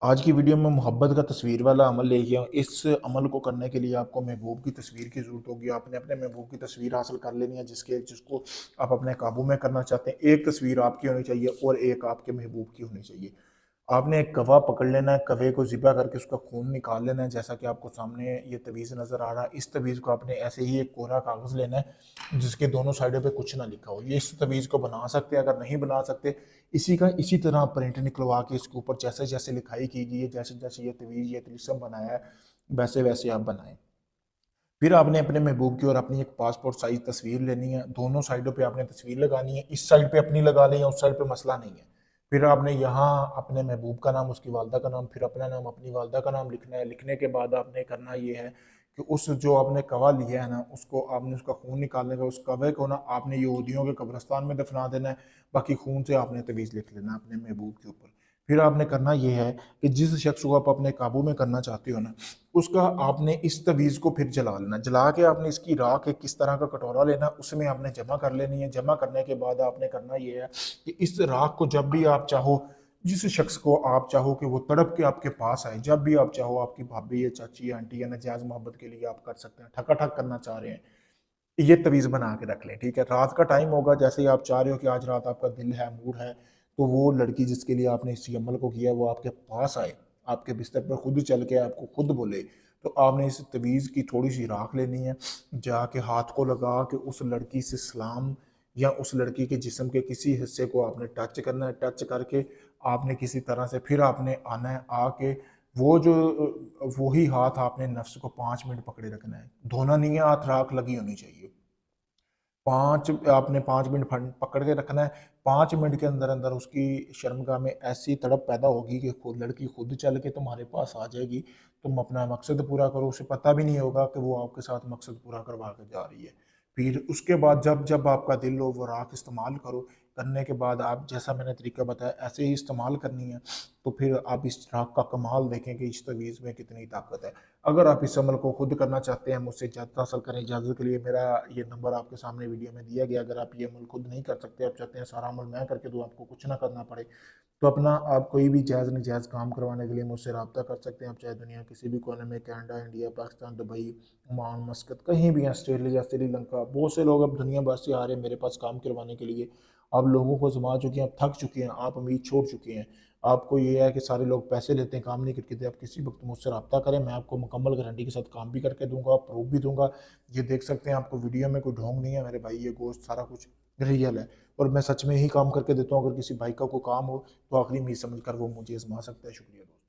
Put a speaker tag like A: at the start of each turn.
A: आज की वीडियो में मोहब्बत का तस्वीर वाला अमल लेके आया हूँ। इस अमल को करने के लिए आपको महबूब की तस्वीर की ज़रूरत होगी। आपने अपने महबूब की तस्वीर हासिल कर लेनी है जिसको आप अपने काबू में करना चाहते हैं। एक तस्वीर आपकी होनी चाहिए और एक आपके महबूब की होनी चाहिए। आपने एक कवा पकड़ लेना है, कवे को ज़िबा करके उसका खून निकाल लेना है, जैसा कि आपको सामने ये तवीज़ नज़र आ रहा है। इस तवीज़ को आपने ऐसे ही एक कोरा कागज़ लेना है जिसके दोनों साइडों पे कुछ ना लिखा हो। ये इस तवीज़ को बना सकते हैं, अगर नहीं बना सकते इसी का इसी तरह प्रिंट निकलवा के इसके ऊपर जैसे जैसे लिखाई कीजिए, जैसे जैसे ये तवीज़ ये तिलिस्म बनाया है वैसे वैसे आप बनाएं। फिर आपने अपने महबूब की और अपनी एक पासपोर्ट साइज तस्वीर लेनी है, दोनों साइडों पे आपने तस्वीर लगानी है। इस साइड पे अपनी लगा लें या उस साइड पे मसला नहीं है। फिर आपने यहाँ अपने महबूब का नाम, उसकी वालदा का नाम, फिर अपना नाम, अपनी वालदा का नाम लिखना है। लिखने के बाद आपने करना ये है कि उस जो आपने कवा लिया है ना, उसको आपने उसका खून निकालने का, उस कवे को ना आपने यहूदियों के कब्रस्तान में दफना देना है। बाकी खून से आपने तवीज़ लिख लेना है अपने महबूब के ऊपर। फिर आपने करना ये है कि जिस शख्स को आप अपने काबू में करना चाहते हो ना, उसका आपने इस तवीज़ को फिर जला लेना। जला के आपने इसकी राख एक किस तरह का कटोरा लेना, उसमें आपने जमा कर लेनी है। जमा करने के बाद आपने करना ये है कि इस राख को जब भी आप चाहो, जिस शख्स को आप चाहो कि वो तड़प के आपके पास आए, जब भी आप चाहो, आपकी भाभी या चाची या आंटी या नजायज़ मोहब्बत के लिए आप कर सकते हैं। ठका करना चाह रहे हैं, ये तवीज़ बना के रख लें, ठीक है? रात का टाइम होगा, जैसे ही आप चाह रहे हो कि आज रात आपका दिल है, मूड है, तो वो लड़की जिसके लिए आपने इस अमल को किया, वो आपके पास आए, आपके बिस्तर पर खुद चल के आपको खुद बोले, तो आपने इस तवीज़ की थोड़ी-सी राख लेनी है, जाके हाथ को लगा के उस लड़की से सलाम या उस लड़की के जिस्म के किसी हिस्से को आपने टच करना है। टच करके आपने किसी तरह से फिर आपने आना है, आके वो जो वही हाथ आपने नफ्स को 5 मिनट पकड़े रखना है। धोना नहीं है, हाथ राख लगी होनी चाहिए। 5 आपने 5 मिनट पकड़ के रखना है। 5 मिनट के अंदर-अंदर उसकी शर्मगाह में ऐसी तड़प पैदा होगी कि खुद लड़की खुद चल के तुम्हारे पास आ जाएगी। तुम अपना मकसद पूरा करो, उसे पता भी नहीं होगा कि वो आपके साथ मकसद पूरा करवा के जा रही है। फिर उसके बाद जब जब आपका दिल हो वो राख इस्तेमाल करो। करने के बाद आप जैसा मैंने तरीका बताया ऐसे ही इस्तेमाल करनी है। तो फिर आप इस राख का कमाल देखें कि इस तवीज़ में कितनी ताकत है। अगर आप इस अमल को खुद करना चाहते हैं, मुझसे इजाज़त हासिल करें। इजाज़त के लिए मेरा ये नंबर आपके सामने वीडियो में दिया गया। अगर आप ये अमल खुद नहीं कर सकते, आप चाहते हैं सारा अमल मैं करके दूँ, आपको कुछ ना करना पड़े, तो अपना आप कोई भी जायज़ नाजायज़ काम करवाने के लिए मुझसे रब्ता कर सकते हैं। आप चाहे दुनिया किसी भी कोने में, Canada, India, Pakistan, Dubai, Oman, मस्कत, कहीं भी, ऑस्ट्रेलिया, श्रीलंका, बहुत से लोग अब दुनिया भर से आ रहे हैं मेरे पास काम करवाने के लिए। आप लोगों को आज़मा चुके हैं, आप थक चुके हैं, आप उम्मीद छोड़ चुके हैं। आपको ये है कि सारे लोग पैसे लेते हैं, काम नहीं करके देते। आप किसी वक्त मुझसे रब्ता करें, मैं आपको मुकम्मल गारंटी के साथ काम भी करके दूंगा, प्रूफ भी दूंगा। ये देख सकते हैं, आपको वीडियो में कोई ढोंग नहीं है मेरे भाई, ये गोश्त सारा कुछ रियल है और मैं सच में ही काम करके देता हूँ। अगर किसी भाई का कोई काम हो तो आखिरी उम्मीद समझ कर वो मुझे आजमा सकता है। शुक्रिया दोस्त।